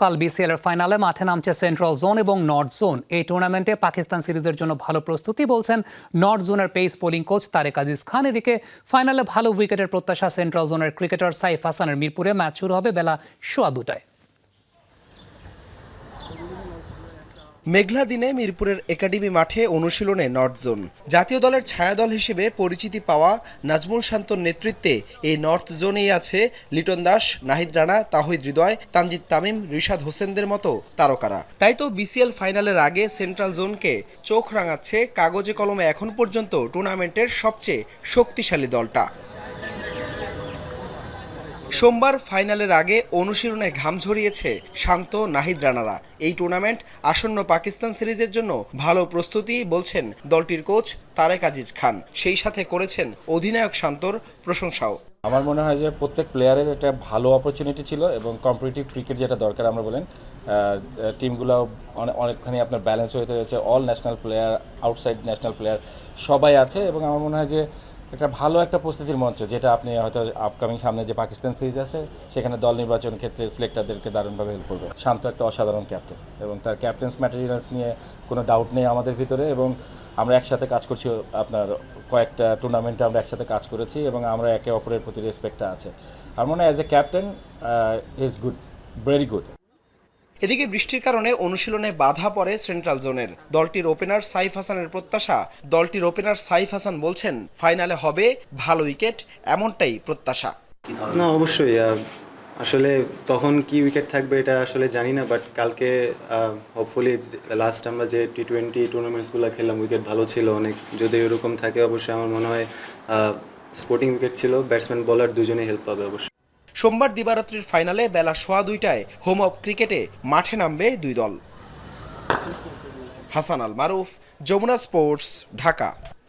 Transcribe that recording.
কাল বিসিএল এর ফাইনালে মাঠে নামছে সেন্ট্রাল জোন এবং নর্থ জোন। এই টুর্নামেন্টে পাকিস্তান সিরিজের জন্য ভালো প্রস্তুতি বলছেন নর্থ জোনের pace bowling coach Tareq Aziz Khan. এদিকে ফাইনালে ভালো উইকেটের প্রত্যাশা সেন্ট্রাল জোনের ক্রিকেটার সাইফ হাসানের। মিরপুরে ম্যাচ শুরু হবে বেলা 2:15টায়। মেঘলা দিনে মিরপুরের একাডেমি মাঠে অনুশীলনে নর্থ জোন। জাতীয় দলের ছায়াদল হিসেবে পরিচিতি পাওয়া নাজমুল শান্তর নেতৃত্বে এই নর্থ জোনেই আছে লিটন দাস, নাহিদ রানা, তাহিদ হৃদয়, তানজিদ তামিম, রিশাদ হোসেনদের মতো তারকারা। তাই তো বিসিএল ফাইনালের আগে সেন্ট্রাল জোনকে চোখ রাঙাচ্ছে কাগজে কলমে এখন পর্যন্ত টুর্নামেন্টের সবচেয়ে শক্তিশালী দলটা। সোমবার ফাইনালের আগে অনুশীলনে ঘাম ঝরিয়েছে শান্ত, নাহিদ রানারা। এই টুর্নামেন্ট আসন্ন পাকিস্তান সিরিজের জন্য ভালো প্রস্তুতি বলছেন দলটির কোচ তারেক আজিজ খান। সেই সাথে করেছেন অধিনায়ক শান্তর প্রশংসাও। আমার মনে হয় যে প্রত্যেক প্লেয়ারের একটা ভালো অপরচুনিটি ছিল এবং কম্পিটিটিভ ক্রিকেট যেটা দরকার আমরা বলেন টিমগুলো অনেকখানি আপনার ব্যালেন্স হয়ে রয়েছে। All national player, outside national player সবাই আছে এবং আমার মনে হয় যে একটা ভালো একটা প্রস্তুতির মঞ্চ, যেটা আপনি হয়তো আপকামিং সামনে যে পাকিস্তান সিরিজ আছে সেখানে দল নির্বাচন ক্ষেত্রে সিলেক্টারদেরকে দারুণভাবে হেল্প করবে। শান্ত একটা অসাধারণ ক্যাপ্টেন এবং তার ক্যাপ্টেন্স ম্যাটেরিয়ালস নিয়ে কোনো ডাউট নেই আমাদের ভিতরে। এবং আমরা একসাথে কাজ করছি, আপনার কয়েকটা টুর্নামেন্টে আমরা একসাথে কাজ করেছি এবং আমরা একে অপরের প্রতি রেসপেক্টটা আছে। আমার মনে হয় as a captain is good, very good. এদিকে বৃষ্টির কারণে অনুশীলনে বাধা পড়ে সেন্ট্রাল জোনের। দলটির ওপেনার সাইফ হাসানের প্রত্যাশা। দলটির ওপেনার সাইফ হাসান বলছেন ফাইনালে হবে ভালো উইকেট, এমনটাই প্রত্যাশা। না, অবশ্যই আসলে তখন কি উইকেট থাকবে এটা আসলে জানি না, বাট কালকে হোপফুলি লাস্ট আমরা যে টি20 টুর্নামেন্টসগুলো খেললাম উইকেট ভালো ছিল অনেক। যদি এরকম থাকে অবশ্যই আমার মনে হয় স্পোর্টিং উইকেট ছিল, ব্যাটসম্যান বোলার দুজনেই হেল্প পাবে অবশ্যই। সোমবার দিবারাত্রির ফাইনালে বেলা 2:15টায় হোম অফ ক্রিকেটে মাঠে নামবে দুই দল। হাসান আল মারুফ, যমুনা স্পোর্টস, ঢাকা।